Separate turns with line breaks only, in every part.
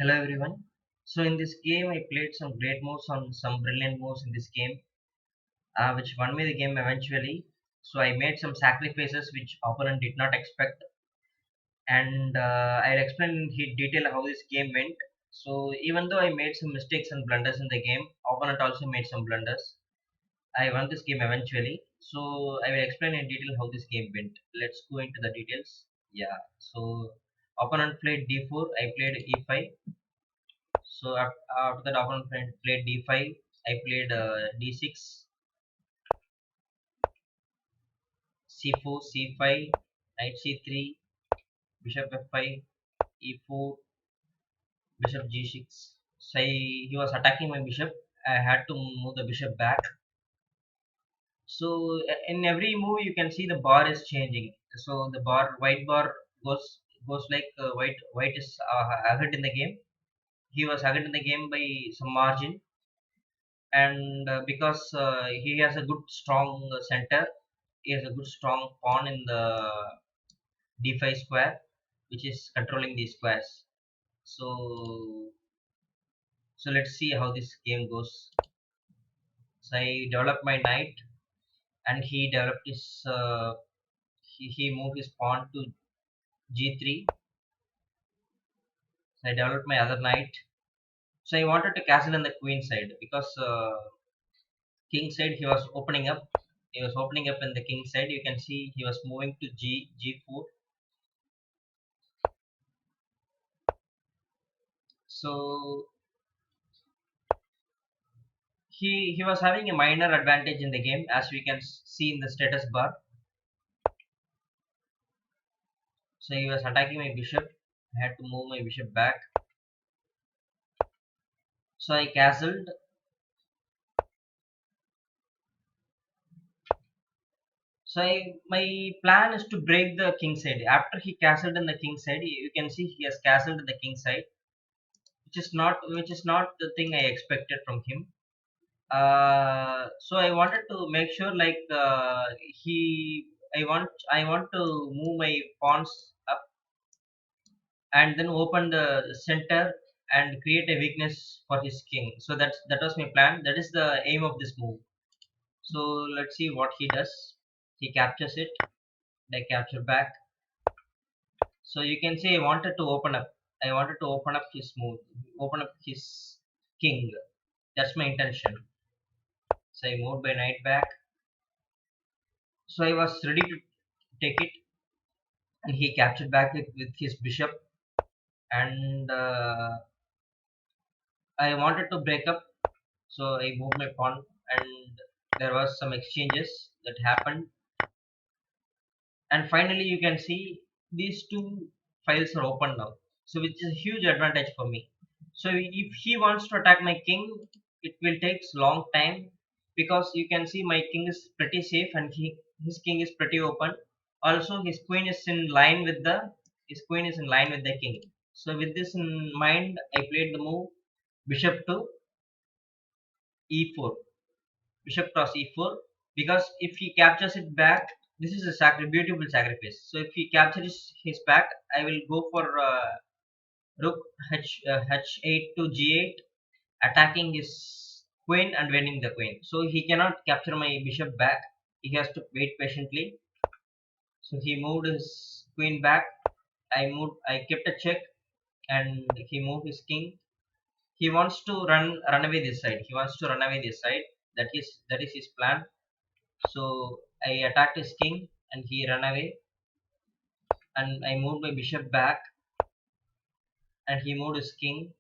Hello everyone. So in this game, I played some great moves on some brilliant moves in this game, which won me the game eventually. So I made some sacrifices which opponent did not expect, and I'll explain in detail how this game went. So even though I made some mistakes and blunders in the game, opponent also made some blunders. I won this game eventually. So I will explain in detail how this game went. Let's go into the details. Yeah. So opponent played d4, I played e5. So after that, opponent played d5. I played d6, c4, c5, knight c3, bishop f5, e4, bishop g6. So he was attacking my bishop. I had to move the bishop back. So in every move, you can see the bar is changing. So the white bar goes like white is ahead in the game. He was ahead in the game by some margin, and because he has a good strong center, he has a good strong pawn in the d5 square, which is controlling these squares. So so let's see how this game goes. So I developed my knight, and he developed his he moved his pawn to g3. So I developed my other knight. So I wanted to castle in the queen side because king side he was opening up. He was opening up in the king side. You can see he was moving to g4. So he was having a minor advantage in the game, as we can see in the status bar. So he was attacking my bishop. I had to move my bishop back. So I castled. So my plan is to break the king side. After he castled in the king side, you can see he has castled in the king side, which is not the thing I expected from him. So I wanted to make sure like he I want to move my pawns up and then open the center and create a weakness for his king. So that was my plan. That is the aim of this move. So let's see what he does. He captures it. I capture back. So you can say I wanted to open up. I wanted to open up his move, open up his king. That's my intention. So I moved my knight back. So I was ready to take it, and he captured back with his bishop. And I wanted to break up, so I moved my pawn, and there was some exchanges that happened, and finally you can see these two files are open now, so which is a huge advantage for me. So if he wants to attack my king, it will take long time, because you can see my king is pretty safe, and his king is pretty open. Also his queen is in line with the king. So with this in mind, I played the move bishop to e4, bishop cross e4, because if he captures it back, this is a beautiful sacrifice. So if he captures his back, I will go for rook h8 to g8, attacking his queen and winning the queen. So he cannot capture my bishop back. He has to wait patiently. So he moved his queen back. I kept a check, and he moved his king. He wants to run away this side. He wants to run away this side. That is his plan. So I attacked his king, and he ran away, and I moved my bishop back, and he moved his king.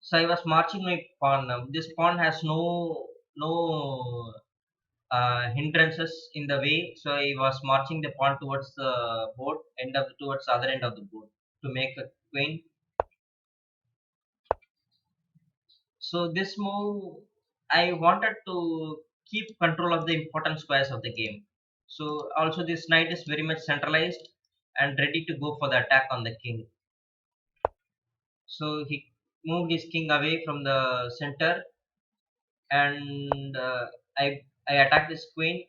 So I was marching my pawn. This pawn has no hindrances in the way, so I was marching the pawn towards the board, towards the other end of the board, to make a queen. So this move, I wanted to keep control of the important squares of the game. So also this knight is very much centralized and ready to go for the attack on the king. So he moved his king away from the center, and I attacked his queen,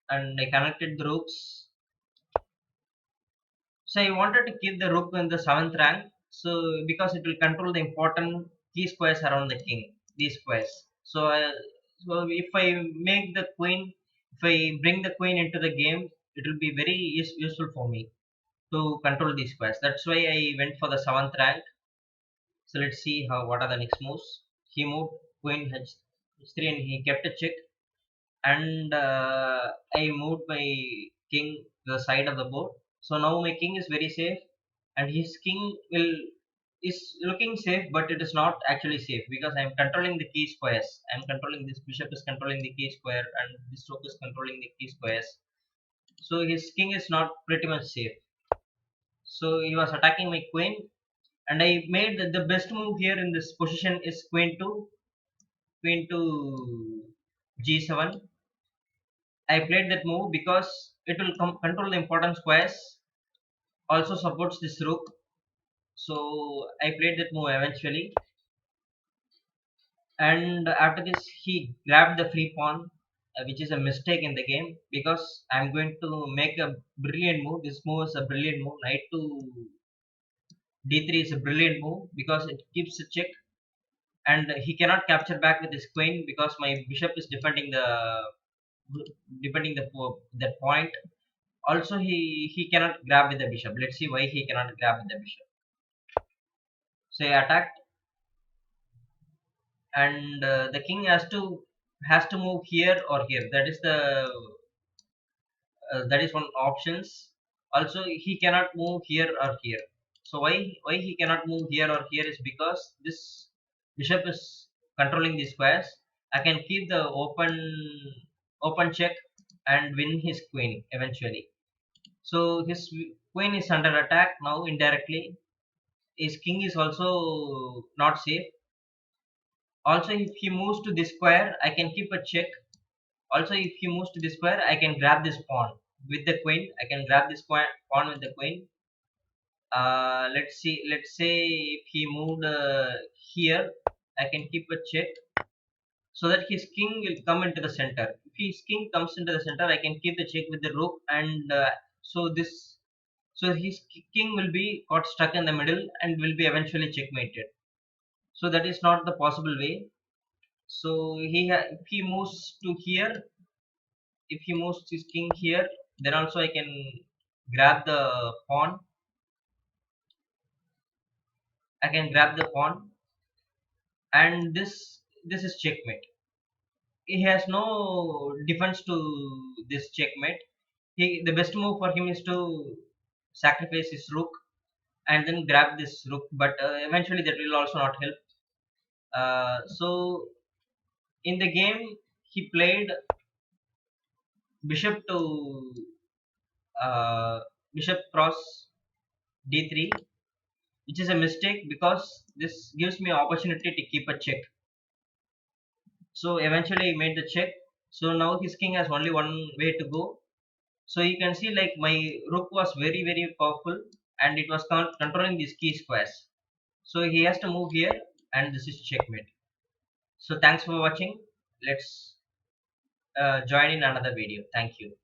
and I connected the rooks. So I wanted to keep the rook in the seventh rank. So because it will control the important key squares around the king, these squares. So so if I make the queen, if I bring the queen into the game, it will be very useful for me to control these squares. That's why I went for the seventh rank. So let's see how what are the next moves. He moved queen h3 and he kept a check, and I moved my king to the side of the board. So now my king is very safe, and his king will is looking safe, but it is not actually safe because I am controlling the key squares. I am controlling this bishop is controlling the key square, and this rook is controlling the key squares. So his king is not pretty much safe. So he was attacking my queen, and I made the best move here in this position is queen to g7. I played that move because it will control the important squares, also supports this rook. So I played that move eventually, and after this he grabbed the free pawn, which is a mistake in the game because I'm going to make a brilliant move. This move is a brilliant move. Knight to d3 is a brilliant move because it keeps a check, and he cannot capture back with his queen because my bishop is that point. Also, he cannot grab with the bishop. Let's see why he cannot grab with the bishop. So he attacked, and the king has to move here or here. That is one options. Also, he cannot move here or here. So why he cannot move here or here is because this bishop is controlling the squares. I can keep the open check and win his queen eventually. So his queen is under attack now indirectly. His king is also not safe. Also, if he moves to this square, I can keep a check. Also, if he moves to this square, I can grab this pawn with the queen. I can grab this pawn with the queen. Let's see. Let's say if he moved here, I can keep a check so that his king will come into the center. If his king comes into the center, I can keep the check with the rook, and so this so his king will be got stuck in the middle and will be eventually checkmated. So that is not the possible way. So if he moves to here, if he moves his king here, then also I can grab the pawn. I can grab the pawn, and this is checkmate. He has no defense to this checkmate. The best move for him is to sacrifice his rook and then grab this rook, but eventually that will also not help. So in the game, he played bishop to bishop cross d3, which is a mistake because this gives me opportunity to keep a check. So eventually he made the check. So now his king has only one way to go. So you can see like my rook was very powerful, and it was controlling these key squares. So he has to move here, and this is checkmate. So thanks for watching. Let's join in another video. Thank you.